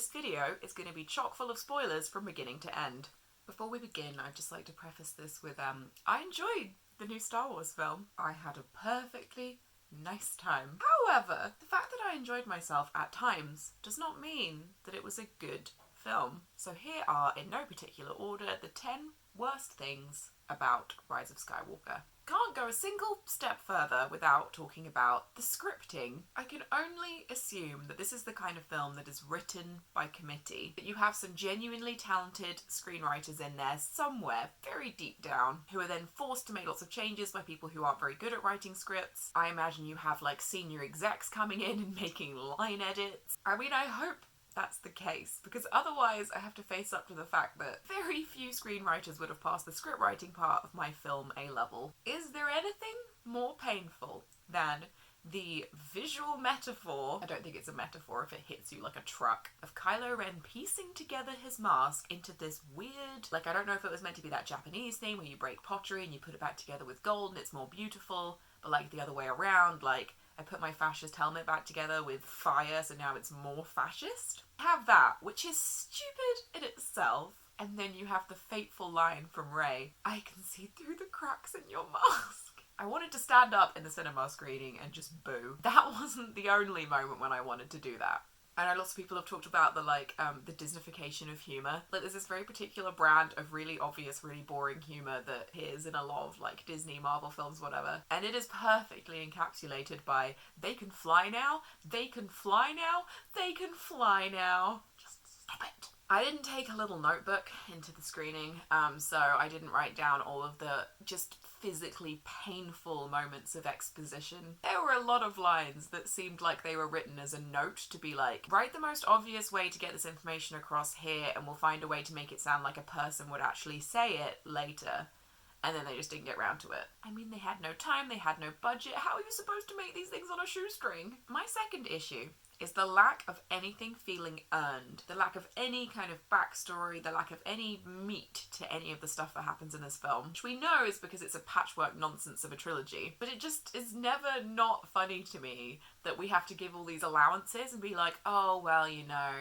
this video is going to be chock full of spoilers from beginning to end. Before we begin, I'd just like to preface this with, I enjoyed the new Star Wars film. I had a perfectly nice time. However, the fact that I enjoyed myself at times does not mean that it was a good film. So here are, in no particular order, the 10 worst things about Rise of Skywalker. Can't go a single step further without talking about the scripting. I can only assume that this is the kind of film that is written by committee, that you have some genuinely talented screenwriters in there somewhere very deep down who are then forced to make lots of changes by people who aren't very good at writing scripts. I imagine you have like senior execs coming in and making line edits. I mean, I hope that's the case, because otherwise I have to face up to the fact that very few screenwriters would have passed the script writing part of my film A-level. Is there anything more painful than the visual metaphor, I don't think it's a metaphor if it hits you like a truck, of Kylo Ren piecing together his mask into this weird, like, I don't know if it was meant to be that Japanese thing where you break pottery and you put it back together with gold and it's more beautiful, but like the other way around, like I put my fascist helmet back together with fire, so now it's more fascist. Have that, which is stupid in itself, and then you have the fateful line from Rey, "I can see through the cracks in your mask." I wanted to stand up in the cinema screening and just boo. That wasn't the only moment when I wanted to do that. I know lots of people have talked about the the Disneyfication of humour. Like, there's this very particular brand of really obvious, really boring humour that appears in a lot of like Disney, Marvel films, whatever. And it is perfectly encapsulated by, they can fly now, they can fly now, they can fly now. Just stop it. I didn't take a little notebook into the screening, so I didn't write down all of the just physically painful moments of exposition. There were a lot of lines that seemed like they were written as a note to be like, write the most obvious way to get this information across here and we'll find a way to make it sound like a person would actually say it later. And then they just didn't get around to it. I mean, they had no time, they had no budget. How are you supposed to make these things on a shoestring? My second issue is the lack of anything feeling earned. The lack of any kind of backstory, the lack of any meat to any of the stuff that happens in this film. Which we know is because it's a patchwork nonsense of a trilogy. But it just is never not funny to me that we have to give all these allowances and be like, oh, well, you know,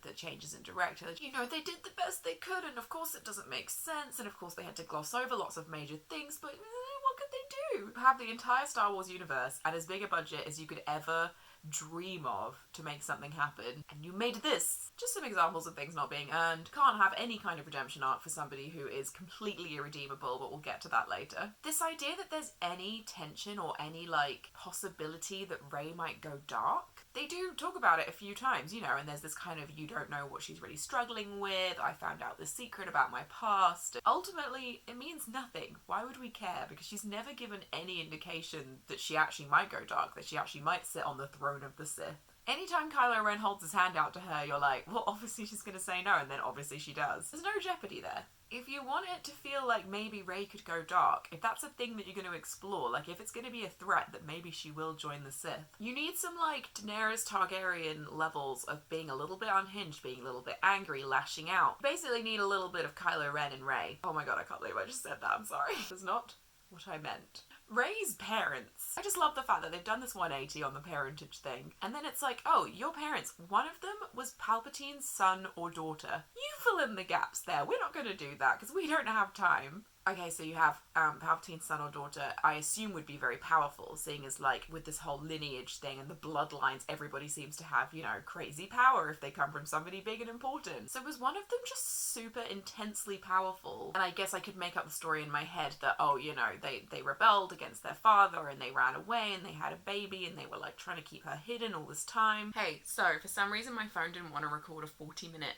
the changes in director, you know, they did the best they could, and of course it doesn't make sense, and of course they had to gloss over lots of major things, but what could they do? Have the entire Star Wars universe at as big a budget as you could ever dream of to make something happen, and you made this. Just some examples of things not being earned. Can't have any kind of redemption arc for somebody who is completely irredeemable, but we'll get to that later. This idea that there's any tension or any like possibility that Rey might go dark. They do talk about it a few times, you know, and there's this kind of, you don't know what she's really struggling with, I found out this secret about my past. Ultimately, it means nothing. Why would we care? Because she's never given any indication that she actually might go dark, that she actually might sit on the throne of the Sith. Anytime Kylo Ren holds his hand out to her, you're like, well, obviously she's going to say no, and then obviously she does. There's no jeopardy there. If you want it to feel like maybe Rey could go dark, if that's a thing that you're going to explore, like if it's going to be a threat that maybe she will join the Sith, you need some like Daenerys Targaryen levels of being a little bit unhinged, being a little bit angry, lashing out. You basically need a little bit of Kylo Ren and Rey. Oh my god, I can't believe I just said that, I'm sorry. That's not what I meant. Rey's parents. I just love the fact that they've done this 180 on the parentage thing. And then it's like, oh, your parents, one of them was Palpatine's son or daughter. You fill in the gaps there. We're not going to do that because we don't have time. Okay, so you have Palpatine's son or daughter, I assume would be very powerful, seeing as like with this whole lineage thing and the bloodlines, everybody seems to have, you know, crazy power if they come from somebody big and important. So was one of them just super intensely powerful? And I guess I could make up the story in my head that, oh, you know, they rebelled against their father and they ran away and they had a baby and they were like trying to keep her hidden all this time. Hey, so for some reason my phone didn't want to record a 40-minute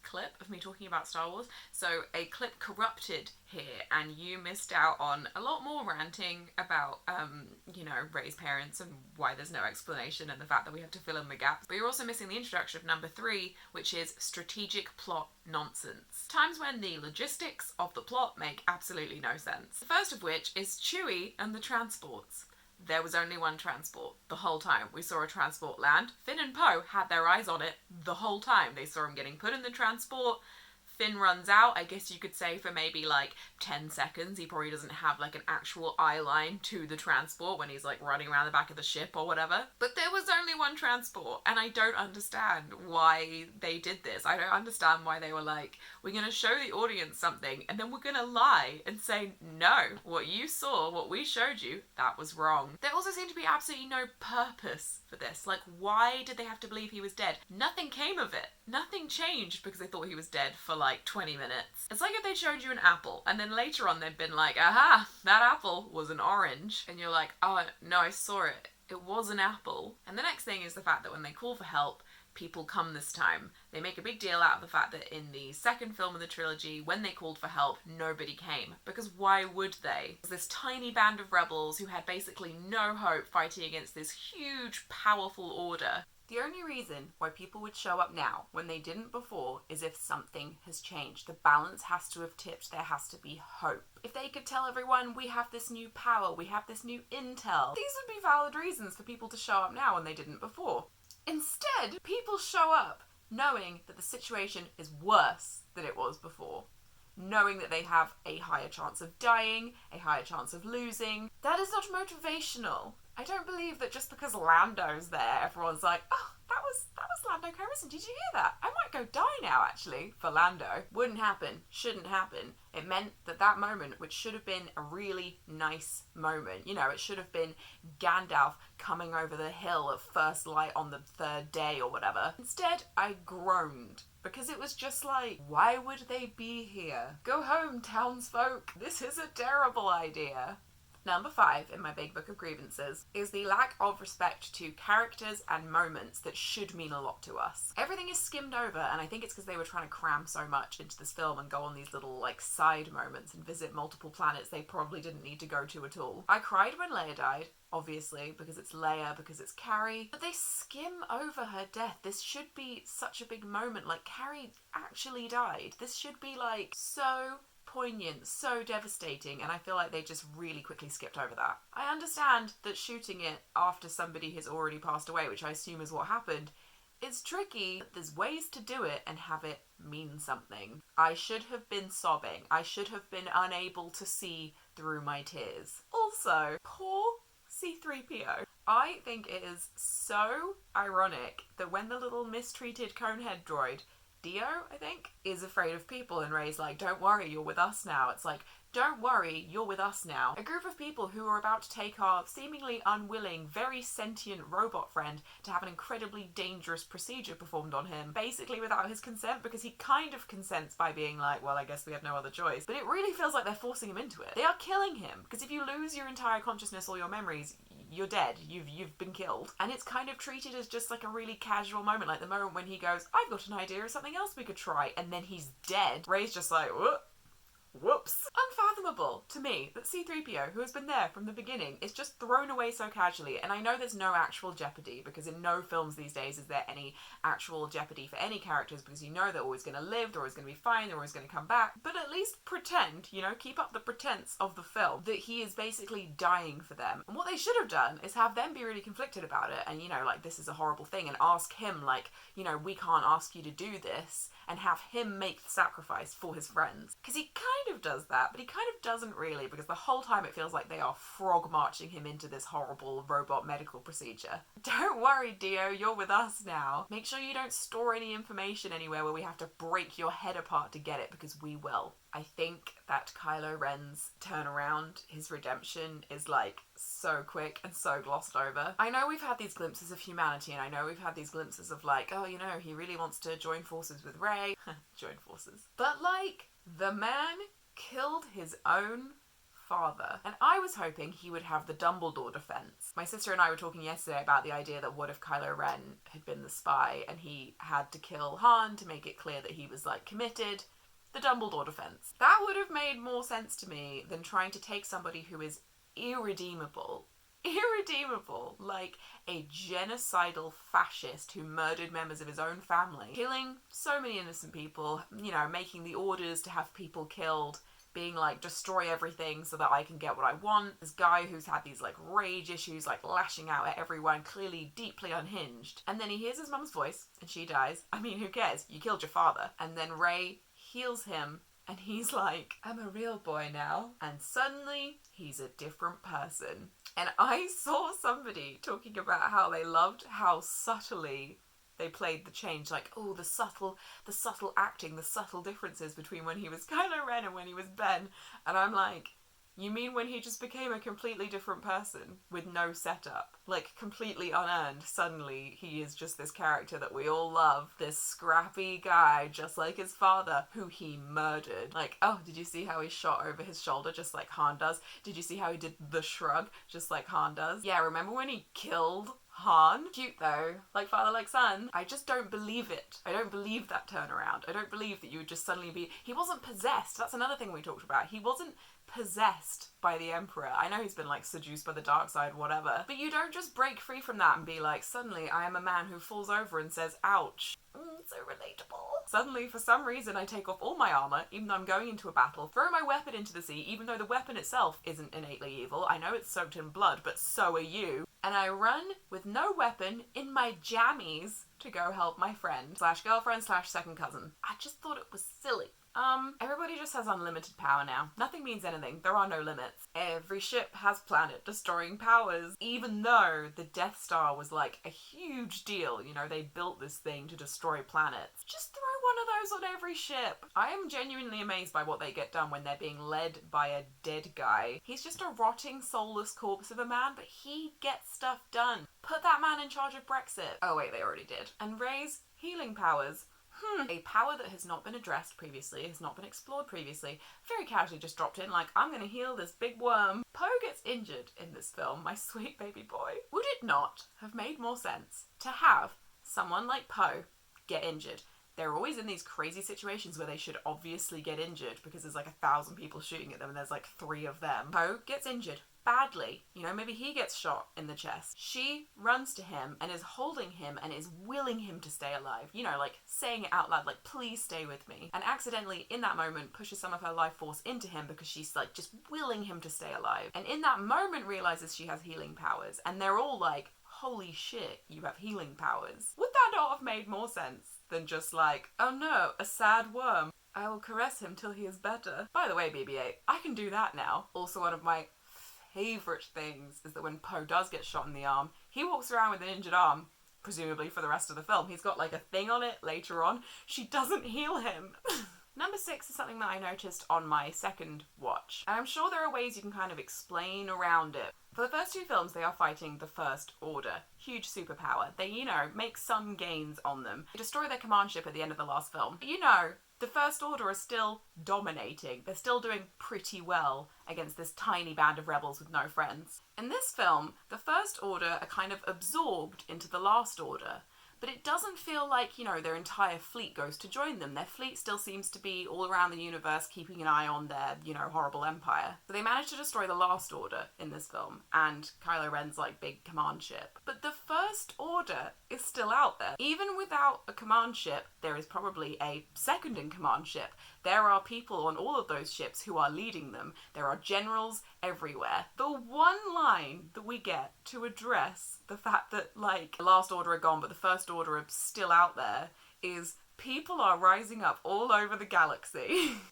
clip of me talking about Star Wars, so a clip corrupted here and you missed out on a lot more ranting about you know, Rey's parents and why there's no explanation and the fact that we have to fill in the gaps. But you're also missing the introduction of number 3, which is strategic plot nonsense. Times when the logistics of the plot make absolutely no sense. The first of which is Chewie and the transports. There was only one transport the whole time. We saw a transport land. Finn and Poe had their eyes on it the whole time. They saw him getting put in the transport. Finn runs out, I guess you could say for maybe like 10 seconds. He probably doesn't have like an actual eye line to the transport when he's like running around the back of the ship or whatever. But there was only one transport, and I don't understand why they did this. I don't understand why they were like, we're gonna show the audience something and then we're gonna lie and say, no, what you saw, what we showed you, that was wrong. There also seemed to be absolutely no purpose for this. Like, why did they have to believe he was dead? Nothing came of it. Nothing changed because they thought he was dead for like 20 minutes. It's like if they showed you an apple and then later on they'd been like, aha, that apple was an orange. And you're like, oh, no, I saw it. It was an apple. And the next thing is the fact that when they call for help, people come this time. They make a big deal out of the fact that in the second film of the trilogy, when they called for help, nobody came. Because why would they? It was this tiny band of rebels who had basically no hope fighting against this huge, powerful order. The only reason why people would show up now when they didn't before is if something has changed. The balance has to have tipped. There has to be hope. If they could tell everyone, we have this new power, we have this new intel, these would be valid reasons for people to show up now when they didn't before. Instead, people show up knowing that the situation is worse than it was before. Knowing that they have a higher chance of dying, a higher chance of losing. That is not motivational. I don't believe that just because Lando's there, everyone's like, oh, that was Lando Calrissian. Did you hear that? I might go die now, actually, for Lando. Wouldn't happen. Shouldn't happen. It meant that that moment, which should have been a really nice moment, you know, it should have been Gandalf coming over the hill at first light on the third day or whatever. Instead, I groaned. Because it was just like, why would they be here? Go home, townsfolk. This is a terrible idea. Number 5 in my big book of grievances is the lack of respect to characters and moments that should mean a lot to us. Everything is skimmed over, and I think it's because they were trying to cram so much into this film and go on these little like side moments and visit multiple planets they probably didn't need to go to at all. I cried when Leia died, obviously, because it's Leia, because it's Carrie, but they skim over her death. This should be such a big moment. Like, Carrie actually died. This should be like so poignant, so devastating, and I feel like they just really quickly skipped over that. I understand that shooting it after somebody has already passed away, which I assume is what happened, is tricky, but there's ways to do it and have it mean something. I should have been sobbing. I should have been unable to see through my tears. Also, poor C-3PO. I think it is so ironic that when the little mistreated conehead droid Dio, I think, is afraid of people and Rey's like, don't worry, you're with us now. It's like, don't worry, you're with us now. A group of people who are about to take our seemingly unwilling, very sentient robot friend to have an incredibly dangerous procedure performed on him, basically without his consent, because he kind of consents by being like, well, I guess we have no other choice. But it really feels like they're forcing him into it. They are killing him, because if you lose your entire consciousness or your memories, you're dead. You've been killed. And it's kind of treated as just like a really casual moment, like the moment when he goes, I've got an idea of something else we could try, and then he's dead. Rey's just like, whoops. Unfathomable to me that C-3PO, who has been there from the beginning, is just thrown away so casually. And I know there's no actual jeopardy, because in no films these days is there any actual jeopardy for any characters, because you know they're always going to live, they're always going to be fine, they're always going to come back. But at least pretend, you know, keep up the pretense of the film that he is basically dying for them. And what they should have done is have them be really conflicted about it and, you know, like, this is a horrible thing, and ask him, like, you know, we can't ask you to do this, and have him make the sacrifice for his friends. Because he kind of does that, but he kind of doesn't really, because the whole time it feels like they are frog marching him into this horrible robot medical procedure. Don't worry, Dio, you're with us now. Make sure you don't store any information anywhere where we have to break your head apart to get it, because we will. I think that Kylo Ren's turnaround, his redemption, is like so quick and so glossed over. I know we've had these glimpses of humanity, and I know we've had these glimpses of like, oh, you know, he really wants to join forces with Rey. Join forces. But like, the man killed his own father. And I was hoping he would have the Dumbledore defense. My sister and I were talking yesterday about the idea that what if Kylo Ren had been the spy and he had to kill Han to make it clear that he was like committed. The Dumbledore defense. That would have made more sense to me than trying to take somebody who is irredeemable, like a genocidal fascist who murdered members of his own family, killing so many innocent people, you know, making the orders to have people killed, being like, destroy everything so that I can get what I want. This guy who's had these like rage issues, like lashing out at everyone, clearly deeply unhinged. And then he hears his mum's voice and she dies. I mean, who cares? You killed your father. And then Rey heals him, and he's like, I'm a real boy now. And suddenly, he's a different person. And I saw somebody talking about how they loved how subtly they played the change. Like, oh, the subtle acting, the subtle differences between when he was Kylo Ren and when he was Ben. And I'm like, you mean when he just became a completely different person with no setup? Like, completely unearned. Suddenly, he is just this character that we all love. This scrappy guy, just like his father, who he murdered. Like, oh, did you see how he shot over his shoulder, just like Han does? Did you see how he did the shrug, just like Han does? Yeah, remember when he killed Han? Cute though. Like father, like son. I just don't believe it. I don't believe that turnaround. I don't believe that you would just suddenly be... He wasn't possessed. That's another thing we talked about. He wasn't possessed by the Emperor. I know he's been like seduced by the dark side, whatever. But you don't just break free from that and be like, suddenly I am a man who falls over and says, ouch. So relatable. Suddenly, for some reason, I take off all my armor, even though I'm going into a battle, throw my weapon into the sea, even though the weapon itself isn't innately evil. I know it's soaked in blood, but so are you. And I run with no weapon in my jammies to go help my friend / girlfriend / second cousin. I just thought it was silly. Everybody just has unlimited power now. Nothing means anything. There are no limits. Every ship has planet-destroying powers, even though the Death Star was like a huge deal. You know, they built this thing to destroy planets. Just throw one of those on every ship. I am genuinely amazed by what they get done when they're being led by a dead guy. He's just a rotting, soulless corpse of a man, but he gets stuff done. Put that man in charge of Brexit. Oh wait, they already did. And Rey's healing powers. A power that has not been addressed previously, has not been explored previously, very casually just dropped in like, I'm gonna heal this big worm. Poe gets injured in this film, my sweet baby boy. Would it not have made more sense to have someone like Poe get injured? They're always in these crazy situations where they should obviously get injured because there's like 1,000 people shooting at them and there's like 3 of them. Poe gets injured badly. You know, maybe he gets shot in the chest. She runs to him and is holding him and is willing him to stay alive. You know, like saying it out loud, like, please stay with me. And accidentally, in that moment, pushes some of her life force into him because she's like just willing him to stay alive. And in that moment realizes she has healing powers. And they're all like, holy shit, you have healing powers. Would that not have made more sense than just like, oh no, a sad worm. I will caress him till he is better. By the way, BB-8, I can do that now. Also one of my favourite things is that when Poe does get shot in the arm, he walks around with an injured arm, presumably for the rest of the film. He's got like a thing on it later on. She doesn't heal him. Number 6 is something that I noticed on my second watch. And I'm sure there are ways you can kind of explain around it. For the first 2 films, they are fighting the First Order. Huge superpower. They, you know, make some gains on them. They destroy their command ship at the end of the last film. But, you know, the First Order are still dominating. They're still doing pretty well against this tiny band of rebels with no friends. In this film, the First Order are kind of absorbed into the Last Order. But it doesn't feel like, you know, their entire fleet goes to join them. Their fleet still seems to be all around the universe, keeping an eye on their, you know, horrible empire. So they managed to destroy the Last Order in this film, and Kylo Ren's, like, big command ship. But the First Order is still out there. Even without a command ship, there is probably a second-in-command ship. There are people on all of those ships who are leading them. There are generals everywhere. The one line that we get to address the fact that, like, the Last Order are gone, but the First Order are still out there is people are rising up all over the galaxy.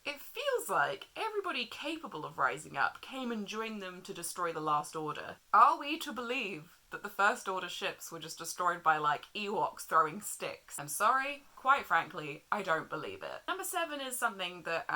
It feels like everybody capable of rising up came and joined them to destroy the Last Order. Are we to believe that the First Order ships were just destroyed by, like, Ewoks throwing sticks? I'm sorry, quite frankly, I don't believe it. Number 7 is something that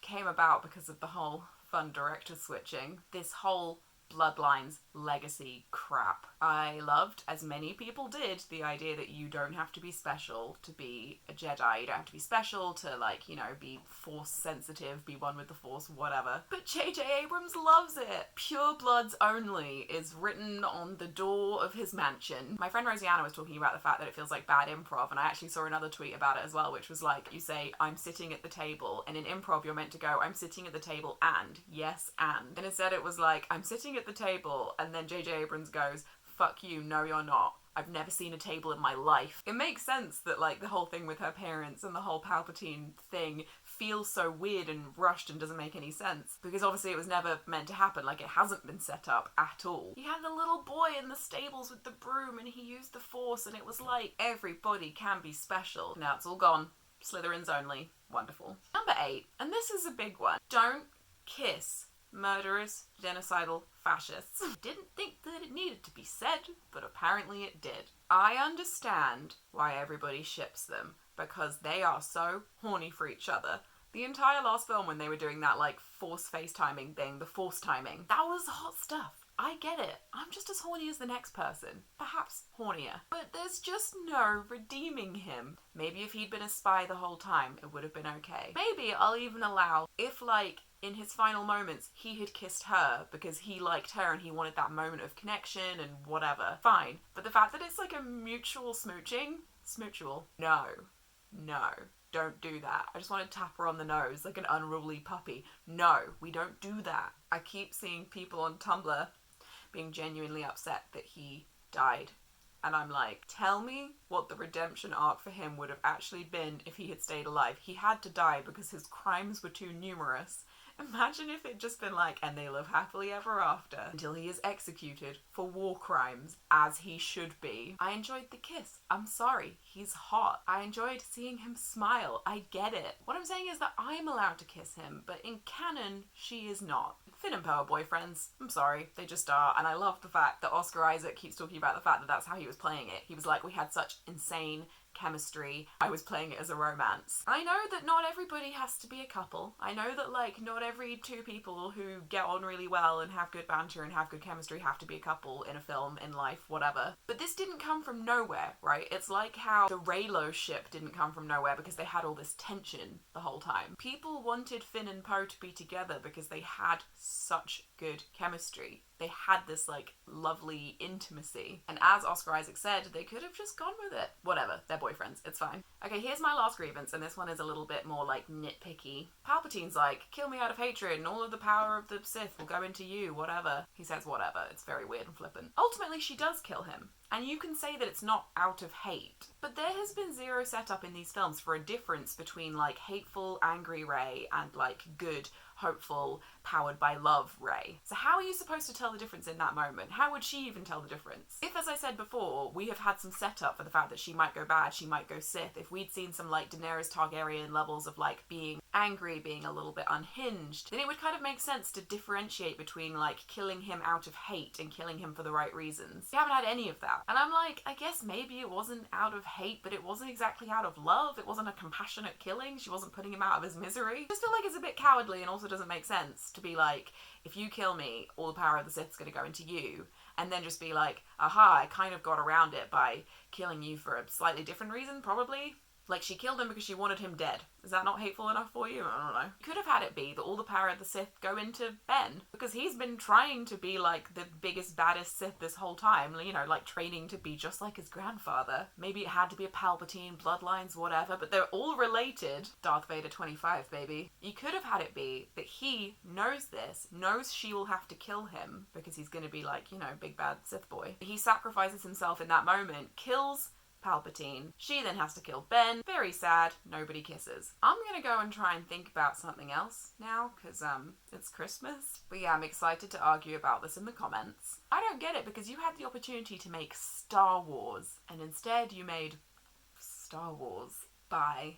came about because of the whole fun director switching. This whole Bloodlines legacy crap. I loved, as many people did, the idea that you don't have to be special to be a Jedi. You don't have to be special to, like, you know, be Force sensitive, be one with the Force, whatever. But J.J. Abrams loves it. Pure Bloods only is written on the door of his mansion. My friend Rosianna was talking about the fact that it feels like bad improv, and I actually saw another tweet about it as well, which was like, you say, I'm sitting at the table, and in improv you're meant to go, I'm sitting at the table and, yes, and. And instead it was like, I'm sitting at the table, and then J.J. Abrams goes, fuck you, no you're not. I've never seen a table in my life. It makes sense that, like, the whole thing with her parents and the whole Palpatine thing feels so weird and rushed and doesn't make any sense. Because obviously it was never meant to happen, like, it hasn't been set up at all. You had the little boy in the stables with the broom and he used the Force and it was like, everybody can be special. Now it's all gone. Slytherins only. Wonderful. Number 8, and this is a big one. Don't kiss murderous, genocidal fascists. Didn't think that it needed to be said, but apparently it did. I understand why everybody ships them, because they are so horny for each other. The entire last film when they were doing that, like, force FaceTiming thing, the force timing, that was hot stuff. I get it. I'm just as horny as the next person. Perhaps hornier. But there's just no redeeming him. Maybe if he'd been a spy the whole time, it would have been okay. Maybe I'll even allow if, like, in his final moments, he had kissed her because he liked her and he wanted that moment of connection and whatever. Fine. But the fact that it's like a mutual smooching? Smoochual. No. No. Don't do that. I just want to tap her on the nose like an unruly puppy. No, we don't do that. I keep seeing people on Tumblr being genuinely upset that he died. And I'm like, tell me what the redemption arc for him would have actually been if he had stayed alive. He had to die because his crimes were too numerous. Imagine if it'd just been like, and they live happily ever after until he is executed for war crimes, as he should be. I enjoyed the kiss. I'm sorry. He's hot. I enjoyed seeing him smile. I get it. What I'm saying is that I'm allowed to kiss him, but in canon, she is not. Finn and Poe are boyfriends. I'm sorry. They just are. And I love the fact that Oscar Isaac keeps talking about the fact that that's how he was playing it. He was like, we had such insane chemistry. I was playing it as a romance. I know that not everybody has to be a couple. I know that, like, not every two people who get on really well and have good banter and have good chemistry have to be a couple in a film, in life, whatever. But this didn't come from nowhere, right? It's like how the Reylo ship didn't come from nowhere because they had all this tension the whole time. People wanted Finn and Poe to be together because they had such good chemistry. They had this, like, lovely intimacy. And as Oscar Isaac said, they could have just gone with it. Whatever, they're boyfriends, it's fine. Okay, here's my last grievance, and this one is a little bit more, like, nitpicky. Palpatine's like, kill me out of hatred, and all of the power of the Sith will go into you, whatever. He says whatever, it's very weird and flippant. Ultimately, she does kill him. And you can say that it's not out of hate. But there has been zero setup in these films for a difference between, like, hateful, angry Rey and, like, good, hopeful, powered by love Rey. So how are you supposed to tell the difference in that moment? How would she even tell the difference? If, as I said before, we have had some setup for the fact that she might go bad, she might go Sith, if we'd seen some, like, Daenerys Targaryen levels of, like, being angry, being a little bit unhinged, then it would kind of make sense to differentiate between, like, killing him out of hate and killing him for the right reasons. We haven't had any of that. And I'm like, I guess maybe it wasn't out of hate, but it wasn't exactly out of love. It wasn't a compassionate killing. She wasn't putting him out of his misery. I just feel like it's a bit cowardly and also doesn't make sense to be like, if you kill me, all the power of the Sith's gonna go into you, and then just be like, aha, I kind of got around it by killing you for a slightly different reason, probably. Like, she killed him because she wanted him dead. Is that not hateful enough for you? I don't know. You could have had it be that all the power of the Sith go into Ben, because he's been trying to be, like, the biggest, baddest Sith this whole time, you know, like, training to be just like his grandfather. Maybe it had to be a Palpatine, bloodlines, whatever, but they're all related. Darth Vader 25, baby. You could have had it be that he knows this, knows she will have to kill him, because he's gonna be, like, you know, big bad Sith boy. He sacrifices himself in that moment, kills Palpatine. She then has to kill Ben. Very sad. Nobody kisses. I'm gonna go and try and think about something else now, because, it's Christmas. But yeah, I'm excited to argue about this in the comments. I don't get it, because you had the opportunity to make Star Wars, and instead you made Star Wars. Bye.